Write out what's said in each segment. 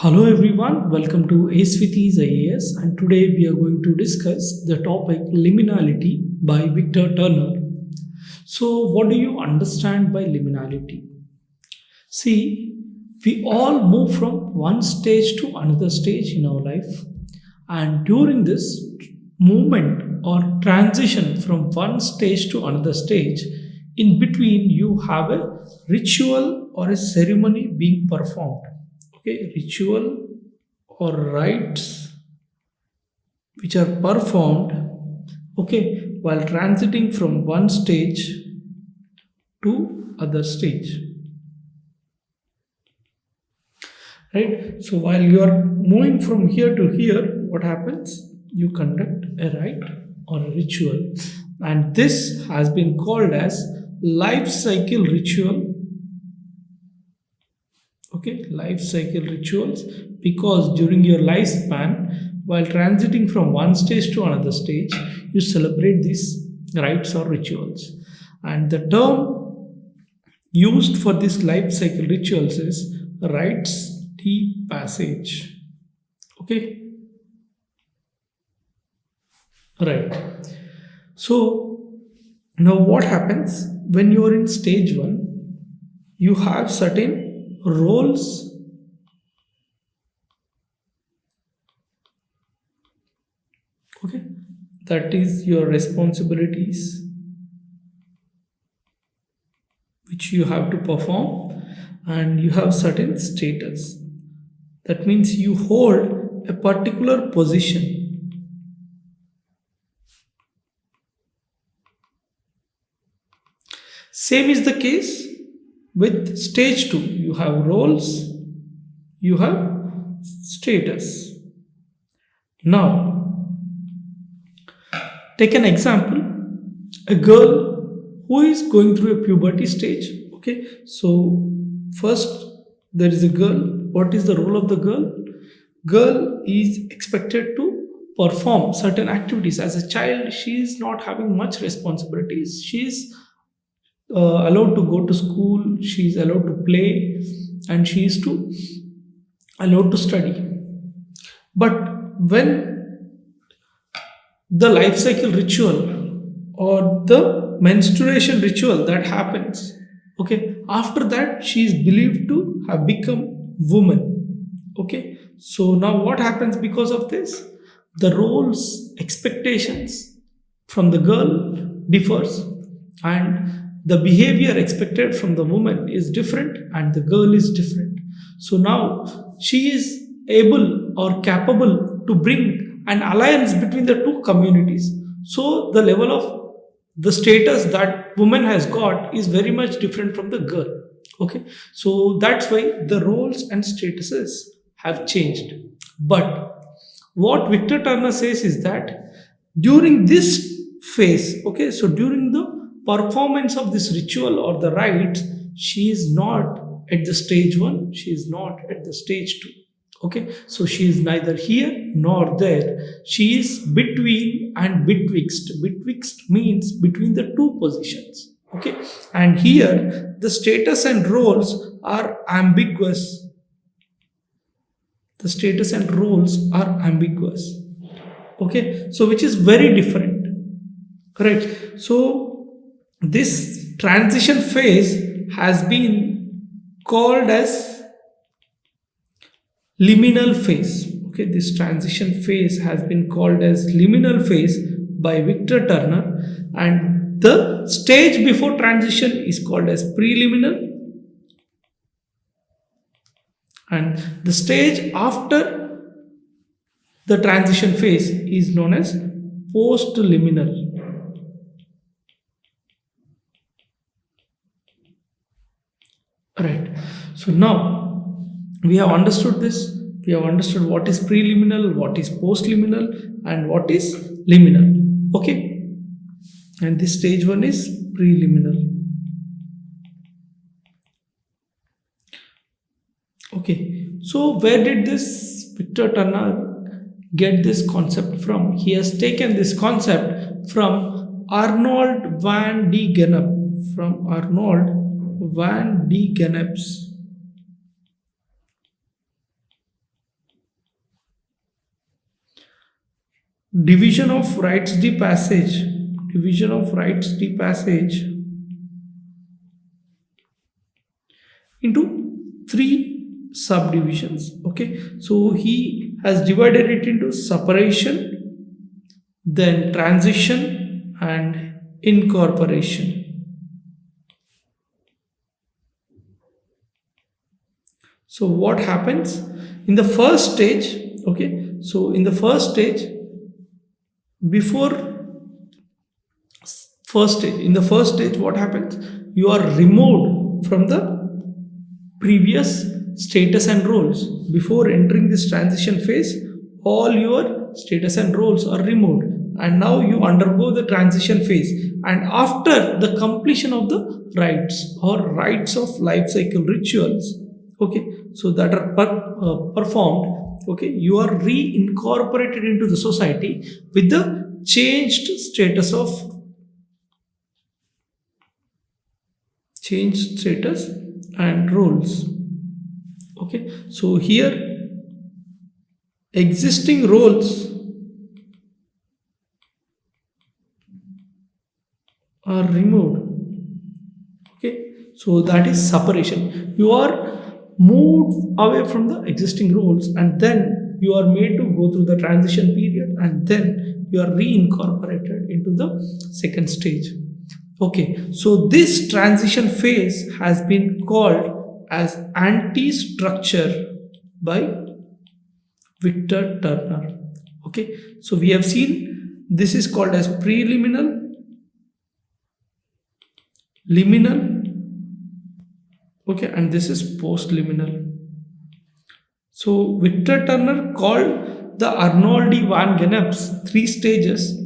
Hello everyone, welcome to Ace with Ease IAS, and today we are going to discuss the topic Liminality by Victor Turner. So, what do you understand by liminality? See, we all move from one stage to another stage in our life, and during this movement or transition from one stage to another stage, in between you have a ritual or a ceremony being performed. Okay, ritual or rites which are performed, okay, while transiting from one stage to other stage, right? So while you are moving from here to here, what happens? You conduct a rite or a ritual, and this has been called as life cycle ritual. Okay, life cycle rituals, because during your lifespan, while transiting from one stage to another stage, you celebrate these rites or rituals. And the term used for this life cycle rituals is rites de passage. Okay, right. So now what happens when you are in stage one? You have certain roles, okay, that is your responsibilities which you have to perform, and you have certain status. That means you hold a particular position. Same is the case with stage 2. You have roles, you have status. Now, take an example, a girl who is going through a puberty stage. Okay, so first there is a girl. What is the role of the girl? Girl is expected to perform certain activities. As a child, she is not having much responsibilities. She is allowed to go to school, she is allowed to play, and she is allowed to study. But when the life cycle ritual or the menstruation ritual that happens, okay, after that she is believed to have become woman. Okay, so now what happens because of this? The roles, expectations from the girl differs, and the behavior expected from the woman is different, and the girl is different. So now she is able or capable to bring an alliance between the two communities. So the level of the status that woman has got is very much different from the girl. Okay, so that's why the roles and statuses have changed. But what Victor Turner says is that during this phase, okay, so during the performance of this ritual or the rites, she is not at the stage 1, she is not at the stage 2. Okay, so she is neither here nor there, she is between and betwixt means between the two positions. Okay, and here the status and roles are ambiguous. The status and roles are ambiguous. Okay, so which is very different, correct? So this transition phase has been called as liminal phase. Okay, this transition phase has been called as liminal phase by Victor Turner, and the stage before transition is called as preliminal, and the stage after the transition phase is known as post-liminal. Right. So now we have understood this. We have understood what is preliminal, what is postliminal, and what is liminal. Okay. And this stage 1 is preliminal. Okay. So where did this Victor Turner get this concept from? He has taken this concept from Arnold van de Gennep. From Arnold van de Gennep's division of rites de passage, division of rites de passage into three subdivisions. Okay, so he has divided it into separation, then transition, and incorporation. So what happens in the first stage? Okay, so in the first stage, before first stage, in the first stage, what happens? You are removed from the previous status and roles. Before entering this transition phase, all your status and roles are removed, and now you undergo the transition phase. And after the completion of the rites or rites of life cycle rituals, okay, so that are performed, okay, you are reincorporated into the society with the changed status of changed status and roles. Okay, so here existing roles are removed. Okay, so that is separation. You are moved away from the existing roles, and then you are made to go through the transition period, and then you are reincorporated into the second stage. Okay, so this transition phase has been called as anti-structure by Victor Turner. Okay, so we have seen this is called as preliminal, liminal, okay, and this is post-liminal. So Victor Turner called the Arnoldi van Gennep's three stages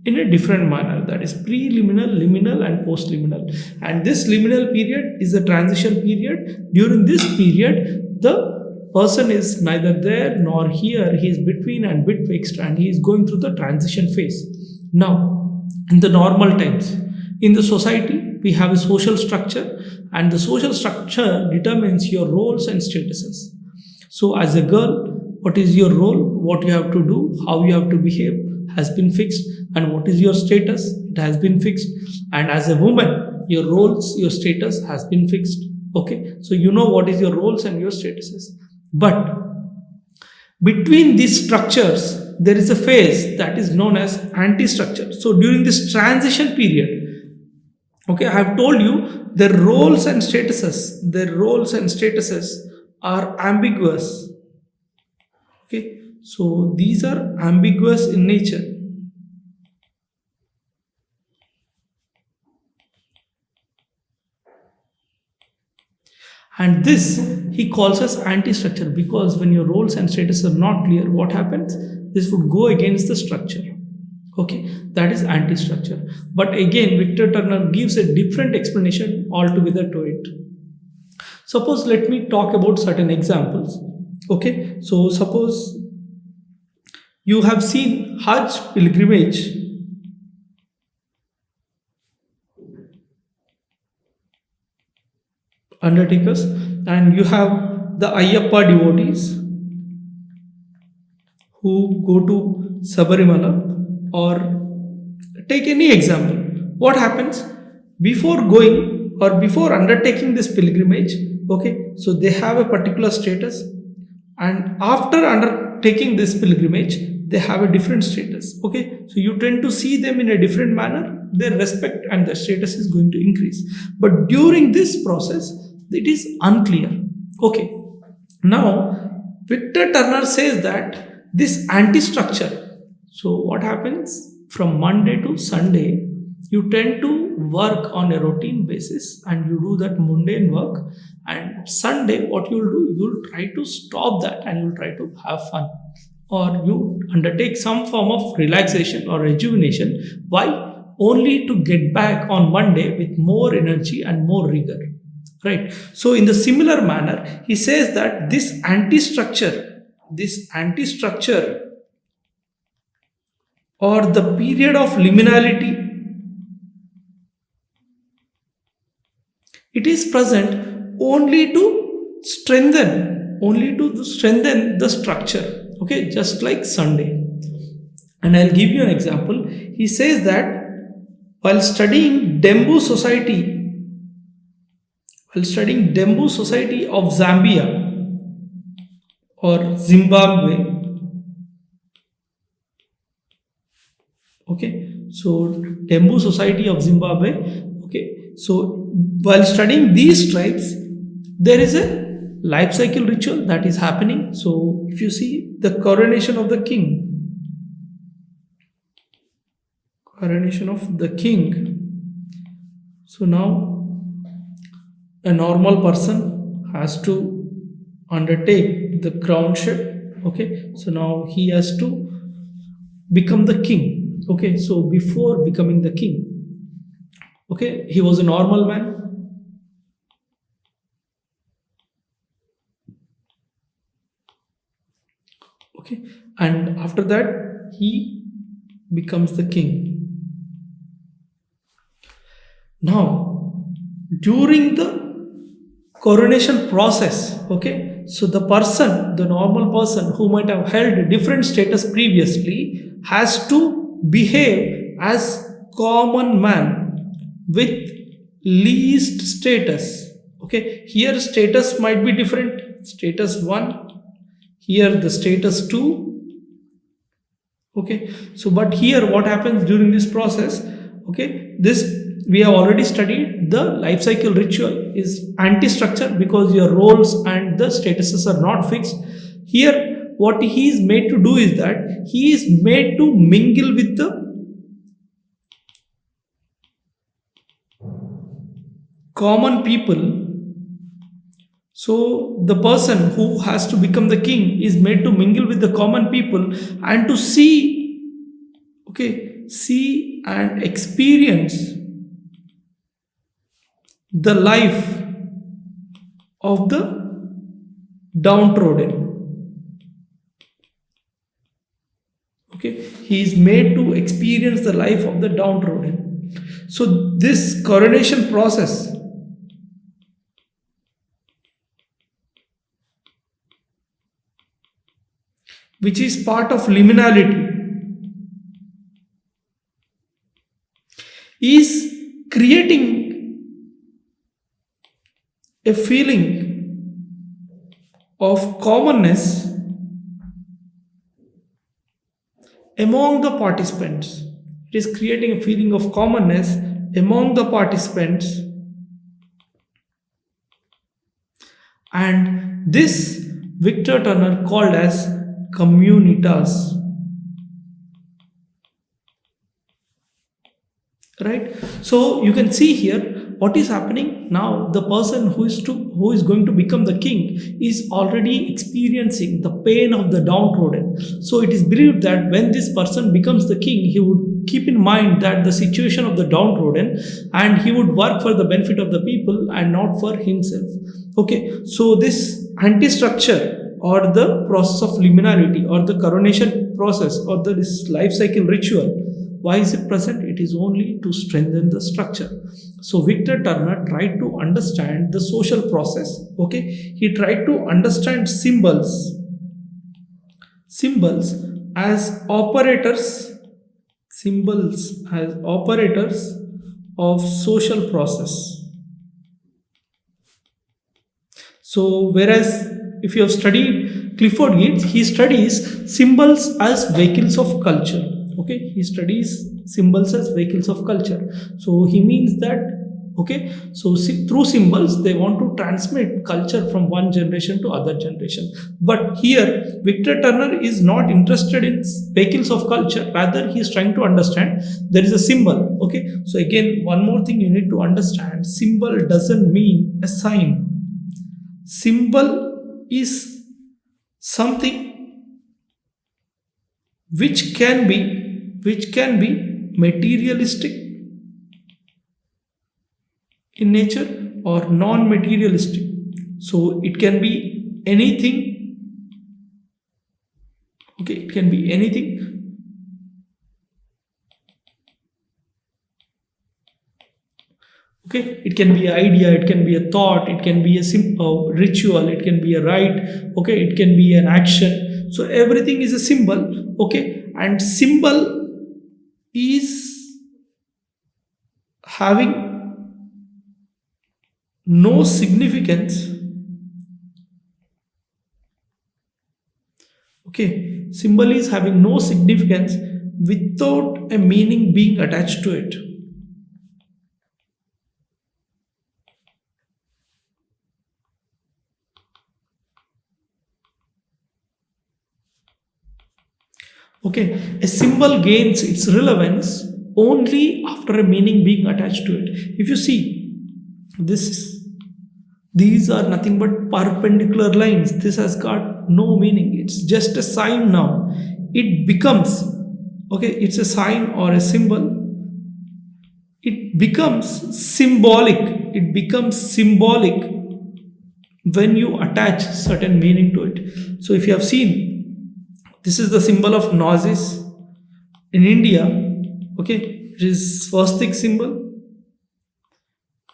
in a different manner, that is preliminal, liminal, and post-liminal. And this liminal period is the transition period. During this period, the person is neither there nor here, he is between and betwixt, and he is going through the transition phase. Now, in the normal times, in the society, we have a social structure, and the social structure determines your roles and statuses. So, as a girl, what is your role, what you have to do, how you have to behave has been fixed, and what is your status, it has been fixed. And as a woman, your roles, your status has been fixed. Okay, so you know what is your roles and your statuses. But between these structures, there is a phase that is known as anti-structure. So during this transition period, okay, I have told you their roles and statuses are ambiguous. Okay, so these are ambiguous in nature. And this he calls as anti-structure, because when your roles and status are not clear, what happens? This would go against the structure. Okay, that is anti-structure. But again, Victor Turner gives a different explanation altogether to it. Suppose, let me talk about certain examples. Okay, so suppose you have seen Hajj pilgrimage. Undertakers, and you have the Ayyappa devotees who go to Sabarimala, or take any example. What happens before going or before undertaking this pilgrimage? Okay, so they have a particular status, and after undertaking this pilgrimage, they have a different status. Okay, so you tend to see them in a different manner, their respect and their status is going to increase. But during this process, it is unclear. Okay, now Victor Turner says that this anti-structure, so what happens from Monday to Sunday, you tend to work on a routine basis and you do that mundane work, and Sunday what you'll do, you'll try to stop that and you'll try to have fun, or you undertake some form of relaxation or rejuvenation. Why? Only to get back on Monday with more energy and more rigor. Right. So in the similar manner, he says that this anti-structure or the period of liminality, it is present only to strengthen the structure. Okay, just like Sunday. And I'll give you an example. He says that while studying Dembu society, of Zambia or Zimbabwe, okay, so Dembu society of Zimbabwe, okay, so while studying these tribes, there is a life cycle ritual that is happening. So if you see the coronation of the king, so now a normal person has to undertake the crownship, okay, so now he has to become the king, okay, so before becoming the king, okay, he was a normal man, okay, and after that he becomes the king. Now during the coronation process, okay, so the normal person who might have held a different status previously has to behave as common man with least status, okay, here status might be different, status 1, here the status 2, okay, so but here what happens during this process, okay, this we have already studied. The life cycle ritual is anti-structure because your roles and the statuses are not fixed. Here what he is made to do is that he is made to mingle with the common people. So the person who has to become the king is made to mingle with the common people and to see and experience the life of the downtrodden. Okay, he is made to experience the life of the downtrodden. So this coronation process which is part of liminality is creating a feeling of commonness among the participants. It is creating a feeling of commonness among the participants, and this Victor Turner called as communitas. Right? So you can see here what is happening now. The person who is going to become the king is already experiencing the pain of the downtrodden. So it is believed that when this person becomes the king, he would keep in mind that the situation of the downtrodden, and he would work for the benefit of the people and not for himself. Okay, so this anti-structure or the process of liminality or the coronation process or this life cycle ritual, why is it present? It is only to strengthen the structure. So Victor Turner tried to understand the social process. Okay, he tried to understand symbols as operators of social process. So whereas if you have studied Clifford Geertz, he studies symbols as vehicles of culture. Okay, he studies symbols as vehicles of culture. So he means that, okay, so through symbols they want to transmit culture from one generation to other generation. But here Victor Turner is not interested in vehicles of culture, rather he is trying to understand there is a symbol. Okay, so again one more thing you need to understand, symbol doesn't mean a sign. Symbol is something which can be materialistic in nature or non-materialistic. So it can be anything. Okay, it can be anything. Okay, it can be an idea, it can be a thought, it can be a simple ritual, it can be a rite. Okay, it can be an action. So everything is a symbol. Okay, and symbol is having no significance. Okay, symbol is having no significance without a meaning being attached to it. Okay, a symbol gains its relevance only after a meaning being attached to it. If you see, these are nothing but perpendicular lines. This has got no meaning. It's just a sign now. It becomes, okay, it's a sign or a symbol. It becomes symbolic. It becomes symbolic when you attach certain meaning to it. So if you have seen, this is the symbol of Nazis in India. Okay, it is swastik symbol,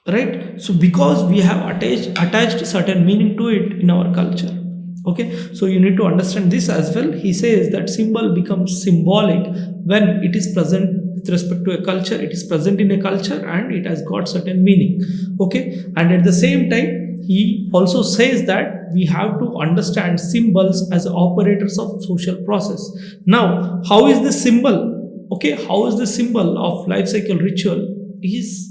right? So because we have attached certain meaning to it in our culture. Okay, so you need to understand this as well. He says that symbol becomes symbolic when it is present with respect to a culture. It is present in a culture and it has got certain meaning. Okay, and at the same time he also says that we have to understand symbols as operators of social process. Now, how is the symbol? Okay, how is the symbol of life cycle ritual is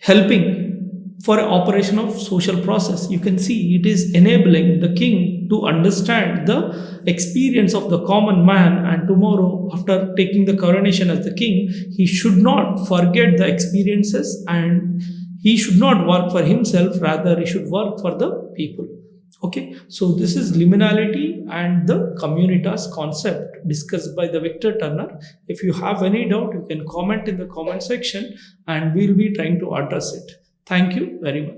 helping for operation of social process? You can see it is enabling the king to understand the experience of the common man, and tomorrow after taking the coronation as the king, he should not forget the experiences and he should not work for himself, rather he should work for the people. Okay, so this is liminality and the communitas concept discussed by the Victor Turner. If you have any doubt, you can comment in the comment section and we'll be trying to address it. Thank you very much.